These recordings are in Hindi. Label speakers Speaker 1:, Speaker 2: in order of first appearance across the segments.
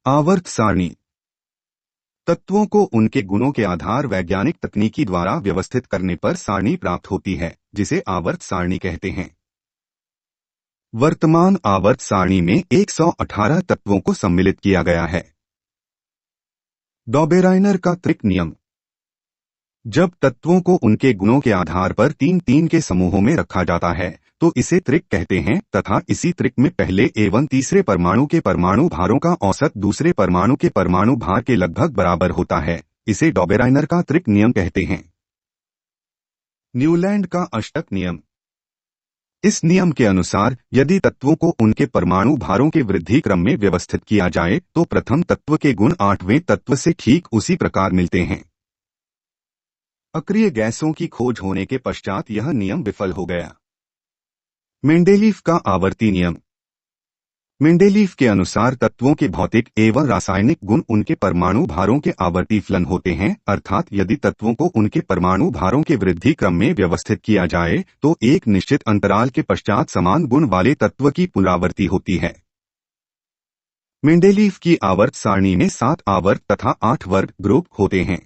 Speaker 1: आवर्त सारणी तत्वों को उनके गुणों के आधार वैज्ञानिक तकनीकी द्वारा व्यवस्थित करने पर सारणी प्राप्त होती है, जिसे आवर्त सारणी कहते हैं। वर्तमान आवर्त सारणी में 118 तत्वों को सम्मिलित किया गया है। डॉबेराइनर का त्रिक नियम। जब तत्वों को उनके गुणों के आधार पर तीन तीन के समूहों में रखा जाता है तो इसे त्रिक कहते हैं तथा इसी त्रिक में पहले एवं तीसरे परमाणु के परमाणु भारों का औसत दूसरे परमाणु के परमाणु भार के लगभग बराबर होता है। इसे डॉबेराइनर का त्रिक नियम कहते हैं। न्यूलैंड का अष्टक नियम। इस नियम के अनुसार यदि तत्वों को उनके परमाणु भारों के वृद्धि क्रम में व्यवस्थित किया जाए तो प्रथम तत्व के गुण 8वें तत्व से ठीक उसी प्रकार मिलते हैं। अक्रिय गैसों की खोज होने के पश्चात यह नियम विफल हो गया। मेंडेलीव का आवर्ती नियम। मेंडेलीव के अनुसार तत्वों के भौतिक एवं रासायनिक गुण उनके परमाणु भारों के आवर्ती फलन होते हैं, अर्थात यदि तत्वों को उनके परमाणु भारों के वृद्धि क्रम में व्यवस्थित किया जाए तो एक निश्चित अंतराल के पश्चात समान गुण वाले तत्व की पुनरावृत्ति होती है। मेंडेलीव की आवर्त सारणी में 7 आवर्त तथा 8 वर्ग ग्रुप होते हैं।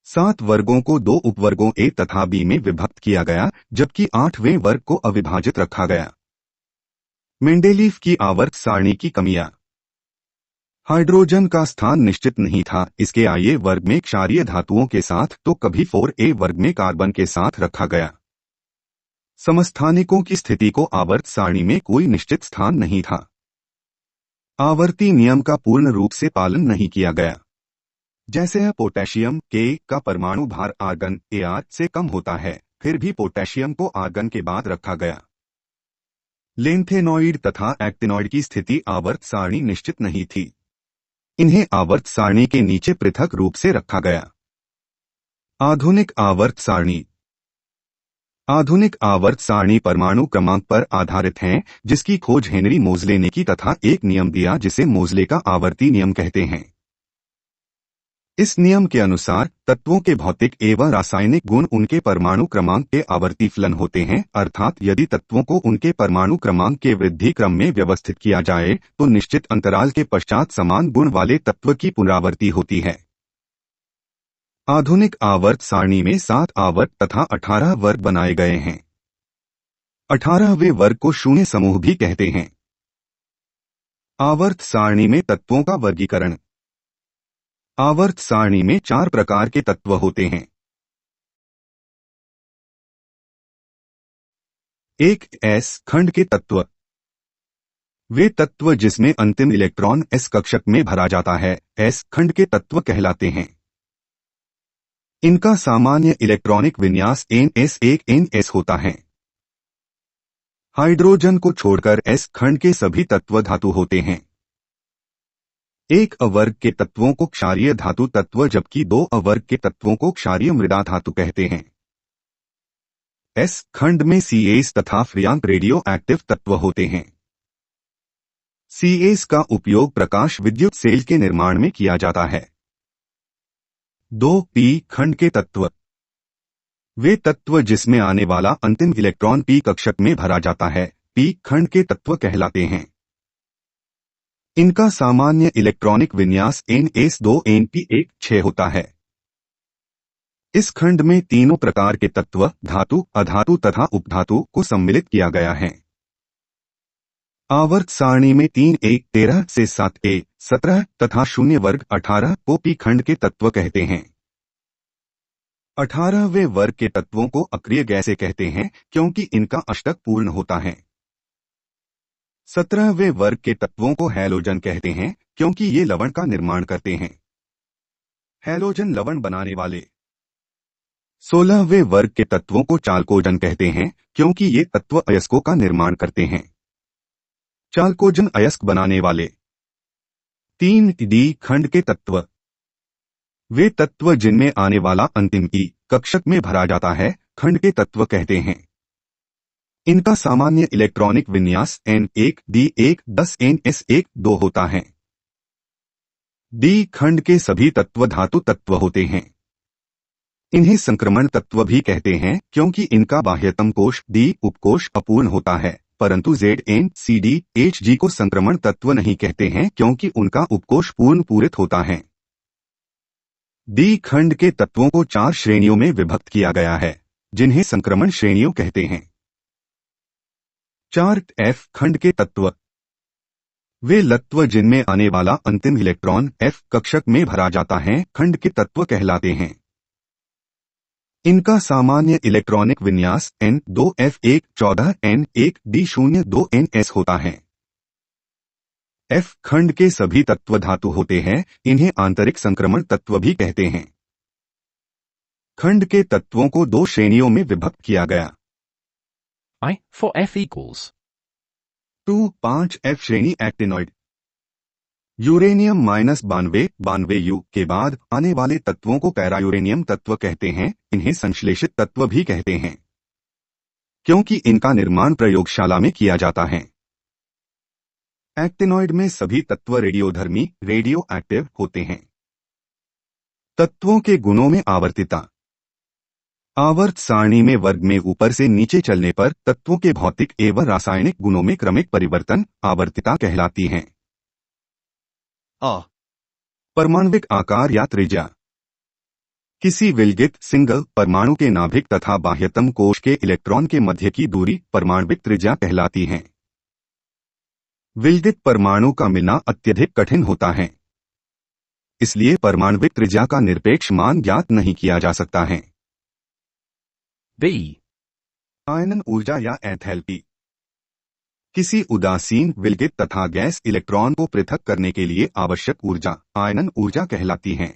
Speaker 1: 7 वर्गों को 2 उपवर्गों ए तथा बी में विभक्त किया गया, जबकि 8वें वर्ग को अविभाजित रखा गया। मेंडेलीव की आवर्त सारणी की कमियां। हाइड्रोजन का स्थान निश्चित नहीं था, इसके आए वर्ग में क्षारीय धातुओं के साथ तो कभी 4a वर्ग में कार्बन के साथ रखा गया। समस्थानिकों की स्थिति को आवर्त सारणी में कोई निश्चित स्थान नहीं था। आवर्ती नियम का पूर्ण रूप से पालन नहीं किया गया। जैसे पोटेशियम के का परमाणु भार आर्गन Ar से कम होता है, फिर भी पोटेशियम को आर्गन के बाद रखा गया। लेंथेनॉइड तथा एक्टिनॉइड की स्थिति आवर्त सारणी निश्चित नहीं थी। इन्हें आवर्त सारणी के नीचे पृथक रूप से रखा गया। आधुनिक आवर्त सारणी। आधुनिक आवर्त सारणी परमाणु क्रमांक पर आधारित है, जिसकी खोज हेनरी मोजले ने की तथा एक नियम दिया जिसे मोजले का आवर्ती नियम कहते हैं। इस नियम के अनुसार तत्वों के भौतिक एवं रासायनिक गुण उनके परमाणु क्रमांक के आवर्ती फलन होते हैं, अर्थात यदि तत्वों को उनके परमाणु क्रमांक के वृद्धि क्रम में व्यवस्थित किया जाए तो निश्चित अंतराल के पश्चात समान गुण वाले तत्व की पुनरावृत्ति होती है। आधुनिक आवर्त सारणी में 7 आवर्त तथा 18 वर्ग बनाए गए हैं। 18वें वर्ग को शून्य समूह भी कहते हैं। आवर्त सारणी में तत्वों का वर्गीकरण। आवर्त सारणी में 4 प्रकार के तत्व होते हैं। 1 S खंड के तत्व। वे तत्व जिसमें अंतिम इलेक्ट्रॉन S कक्षक में भरा जाता है, S खंड के तत्व कहलाते हैं। इनका सामान्य इलेक्ट्रॉनिक विन्यास NS1NS होता है। हाइड्रोजन को छोड़कर S खंड के सभी तत्व धातु होते हैं। 1 अवर्ग के तत्वों को क्षारीय धातु तत्व जबकि 2 अवर्ग के तत्वों को क्षारीय मृदा धातु कहते हैं। S खंड में CAs तथा फ्रियांक रेडियो एक्टिव तत्व होते हैं। CAs का उपयोग प्रकाश विद्युत सेल के निर्माण में किया जाता है। 2 P खंड के तत्व। वे तत्व जिसमें आने वाला अंतिम इलेक्ट्रॉन P कक्षक में भरा जाता है, P खंड के तत्व कहलाते हैं। इनका सामान्य इलेक्ट्रॉनिक विन्यास NS2NP16 होता है। इस खंड में तीनों प्रकार के तत्व धातु, अधातु तथा उपधातु को सम्मिलित किया गया है। आवर्त सारणी में 3A 13 से 7A 17 तथा 0 वर्ग 18 को P खंड के तत्व कहते हैं। 18वें वर्ग के तत्वों को अक्रिय गैसें कहते हैं क्योंकि इनका अष्टक पूर्ण होता है। 17वें वर्ग के तत्वों को हैलोजन कहते हैं क्योंकि ये लवण का निर्माण करते हैं। हैलोजन लवण बनाने वाले। 16वें वर्ग के तत्वों को चाल्कोजन कहते हैं क्योंकि ये तत्व अयस्कों का निर्माण करते हैं। चाल्कोजन अयस्क बनाने वाले। 3D खंड के तत्व। वे तत्व जिनमें आने वाला अंतिम E कक्षक में भरा जाता है, खंड के तत्व कहते हैं। इनका सामान्य इलेक्ट्रॉनिक विन्यास N1 D1 10 NS1 2 होता है। D खंड के सभी तत्व धातु तत्व होते हैं। इन्हें संक्रमण तत्व भी कहते हैं क्योंकि इनका बाह्यतम कोश D उपकोश अपूर्ण होता है, परंतु ZnCdHg को संक्रमण तत्व नहीं कहते हैं क्योंकि उनका उपकोष पूर्ण पूरित होता है। डी खंड के तत्वों को 4 श्रेणियों में विभक्त किया गया है, जिन्हें संक्रमण श्रेणियों कहते हैं। 4 F खंड के तत्व वे तत्व जिनमें आने वाला अंतिम इलेक्ट्रॉन F कक्षक में भरा जाता है खंड के तत्व कहलाते हैं। इनका सामान्य इलेक्ट्रॉनिक विन्यास N2F114 N1D02NS होता है। F खंड के सभी तत्व धातु होते हैं, इन्हें आंतरिक संक्रमण तत्व भी कहते हैं। खंड के तत्वों को 2 श्रेणियों में विभक्त किया गया।
Speaker 2: I for F equals
Speaker 1: 5 F श्रेणी एक्टिनॉइड। यूरेनियम -92 U के बाद आने वाले तत्वों को पैरायूरेनियम तत्व कहते हैं, इन्हें संश्लेषित तत्व भी कहते हैं क्योंकि इनका निर्माण प्रयोगशाला में किया जाता है। एक्टिनॉइड में सभी तत्व रेडियोधर्मी रेडियो एक्टिव होते हैं। तत्वों के गुणों में आवर्तिता। आवर्त सारणी में वर्ग में ऊपर से नीचे चलने पर तत्वों के भौतिक एवं रासायनिक गुणों में क्रमिक परिवर्तन आवर्तिता कहलाती है। परमाणविक आकार या त्रिज्या। किसी विलगित सिंगल परमाणु के नाभिक तथा बाह्यतम कोश के इलेक्ट्रॉन के मध्य की दूरी परमाणविक त्रिज्या कहलाती है। विलगित परमाणु का मिलना अत्यधिक कठिन होता है, इसलिए परमाणविक त्रिज्या का निरपेक्ष मान ज्ञात नहीं किया जा सकता है।
Speaker 2: B
Speaker 1: आयनन ऊर्जा या एंथैल्पी। किसी उदासीन विलगित तथा गैस इलेक्ट्रॉन को पृथक करने के लिए आवश्यक ऊर्जा आयनन ऊर्जा कहलाती है।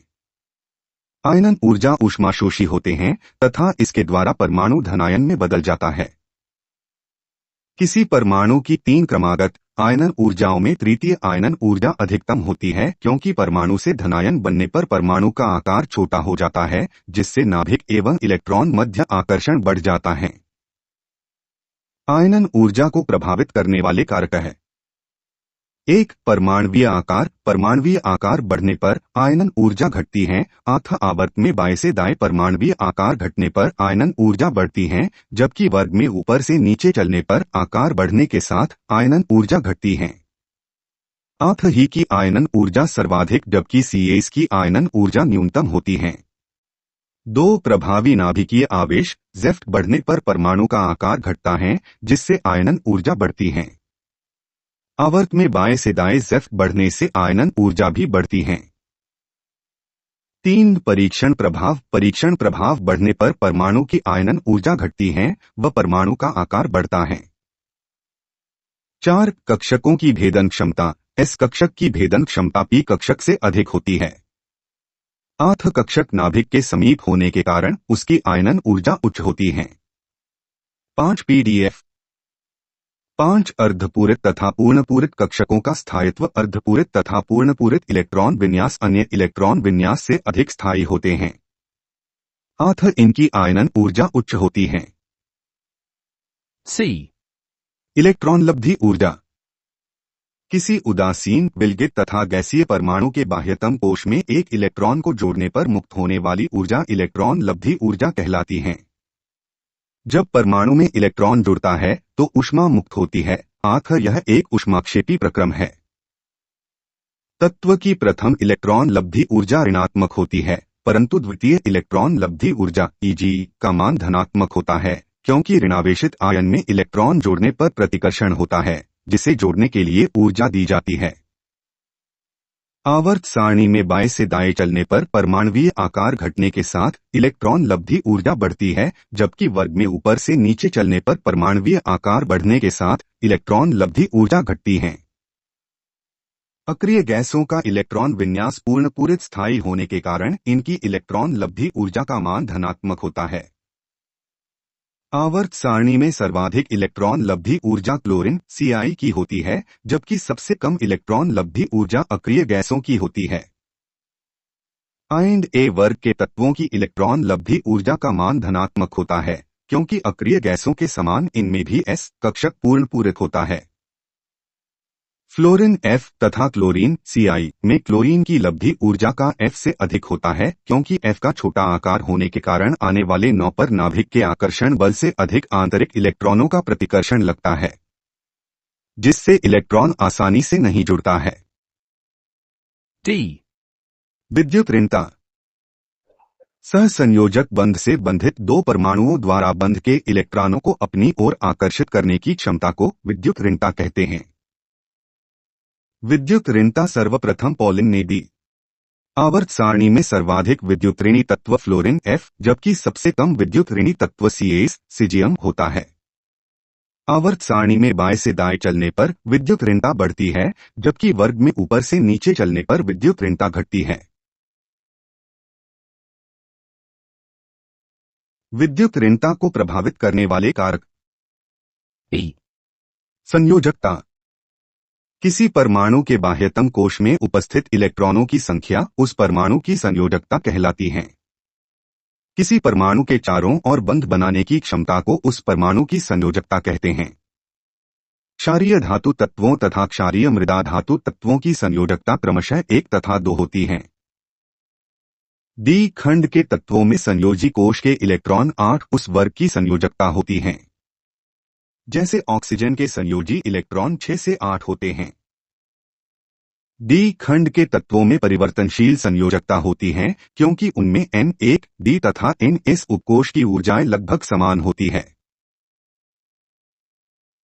Speaker 1: आयनन ऊर्जा ऊष्माशोषी होते हैं तथा इसके द्वारा परमाणु धनायन में बदल जाता है। किसी परमाणु की 3 क्रमागत आयनन ऊर्जाओं में तृतीय आयनन ऊर्जा अधिकतम होती है क्योंकि परमाणु से धनायन बनने पर परमाणु का आकार छोटा हो जाता है, जिससे नाभिक एवं इलेक्ट्रॉन मध्य आकर्षण बढ़ जाता है। आयनन ऊर्जा को प्रभावित करने वाले कारक है। 1 परमाणवीय आकार बढ़ने पर आयनन ऊर्जा घटती है। आवर्त में बाएं से दाएं परमाणवीय आकार घटने पर आयनन ऊर्जा बढ़ती है, जबकि वर्ग में ऊपर से नीचे चलने पर आकार बढ़ने के साथ आयनन ऊर्जा घटती है। ही की आयनन ऊर्जा सर्वाधिक जबकि CH की आयनन ऊर्जा न्यूनतम होती है। 2 प्रभावी नाभिकीय आवेश ज़ेफ्ट बढ़ने पर परमाणु का आकार घटता है, जिससे आयनन ऊर्जा बढ़ती है। आवर्त में बाएं से दाएं ज़ेफ्ट बढ़ने से आयनन ऊर्जा भी बढ़ती है। 3 परीक्षण प्रभाव बढ़ने पर परमाणु की आयनन ऊर्जा घटती है व परमाणु का आकार बढ़ता है। 4 कक्षकों की भेदन क्षमता। S कक्षक की भेदन क्षमता P कक्षक से अधिक होती है। 8 कक्षक नाभिक के समीप होने के कारण उसकी आयनन ऊर्जा उच्च होती है। 5 PDF 5 अर्धपूरित तथा पूर्णपूरित कक्षकों का स्थायित्व अर्धपूरित तथा पूर्णपूरित इलेक्ट्रॉन विन्यास अन्य इलेक्ट्रॉन विन्यास से अधिक स्थायी होते हैं। 8 इनकी आयनन ऊर्जा उच्च होती है।
Speaker 2: C
Speaker 1: इलेक्ट्रॉन लब्धि ऊर्जा। किसी उदासीन विलगित तथा गैसीय परमाणु के बाह्यतम कोश में एक इलेक्ट्रॉन को जोड़ने पर मुक्त होने वाली ऊर्जा इलेक्ट्रॉन लब्धि ऊर्जा कहलाती है। जब परमाणु में इलेक्ट्रॉन जुड़ता है तो ऊष्मा मुक्त होती है। यह एक ऊष्माक्षेपी प्रक्रम है। तत्व की प्रथम इलेक्ट्रॉन लब्धि ऊर्जा ऋणात्मक होती है, परंतु द्वितीय इलेक्ट्रॉन लब्धि ऊर्जा Eg का मान धनात्मक होता है क्योंकि ऋणावेशित आयन में इलेक्ट्रॉन जोड़ने पर प्रतिकर्षण होता है, जिसे जोड़ने के लिए ऊर्जा दी जाती है। आवर्त सारणी में बाएं से दाएं चलने पर परमाणुवीय आकार घटने के साथ इलेक्ट्रॉन लब्धि ऊर्जा बढ़ती है, जबकि वर्ग में ऊपर से नीचे चलने पर परमाणुवीय आकार बढ़ने के साथ इलेक्ट्रॉन लब्धि ऊर्जा घटती है। अक्रिय गैसों का इलेक्ट्रॉन विन्यास पूर्णपूरित स्थायी होने के कारण इनकी इलेक्ट्रॉन लब्धि ऊर्जा का मान धनात्मक होता है। आवर्त सारणी में सर्वाधिक इलेक्ट्रॉन लब्धि ऊर्जा क्लोरीन Ci की होती है, जबकि सबसे कम इलेक्ट्रॉन लब्धि ऊर्जा अक्रिय गैसों की होती है। A वर्ग के तत्वों की इलेक्ट्रॉन लब्धि ऊर्जा का मान धनात्मक होता है, क्योंकि अक्रिय गैसों के समान इनमें भी S कक्षक पूर्णपूरित होता है। फ्लोरीन F तथा क्लोरीन Ci में क्लोरीन की लब्धि ऊर्जा का F से अधिक होता है, क्योंकि F का छोटा आकार होने के कारण आने वाले 9 पर नाभिक के आकर्षण बल से अधिक आंतरिक इलेक्ट्रॉनों का प्रतिकर्षण लगता है। जिससे इलेक्ट्रॉन आसानी से नहीं जुड़ता है।
Speaker 2: D.
Speaker 1: विद्युत ऋणता सहसंयोजक बंध से बंधित दो परमाणुओं द्वारा बंध के इलेक्ट्रॉनों को अपनी ओर आकर्षित करने की क्षमता को विद्युत ऋणता कहते हैं। विद्युत ऋणता सर्वप्रथम पॉलिन ने दी। आवर्त सारणी में सर्वाधिक विद्युत ऋणी तत्व फ्लोरीन F जबकि सबसे कम विद्युत ऋणी तत्व Cas सीजियम होता है। आवर्त सारणी में बाएं से दाएं चलने पर विद्युत ऋणता बढ़ती है जबकि वर्ग में ऊपर से नीचे चलने पर विद्युत ऋणता घटती है। विद्युत ऋणता को प्रभावित करने वाले कारक।
Speaker 2: E.
Speaker 1: संयोजकता किसी परमाणु के बाह्यतम कोश में उपस्थित इलेक्ट्रॉनों की संख्या उस परमाणु की संयोजकता कहलाती है। किसी परमाणु के चारों ओर बंध बनाने की क्षमता को उस परमाणु की संयोजकता कहते हैं। क्षारीय धातु तत्वों तथा क्षारीय मृदा धातु तत्वों की संयोजकता क्रमशः 1 तथा 2 होती है। डी खंड के तत्वों में संयोजी कोश के इलेक्ट्रॉन 8 उस वर्ग की संयोजकता होती हैं। जैसे ऑक्सीजन के संयोजी इलेक्ट्रॉन 6 से 8 होते हैं। डी खंड के तत्वों में परिवर्तनशील संयोजकता होती है क्योंकि उनमें N1, D तथा Ns उपकोश की ऊर्जाएं लगभग समान होती है।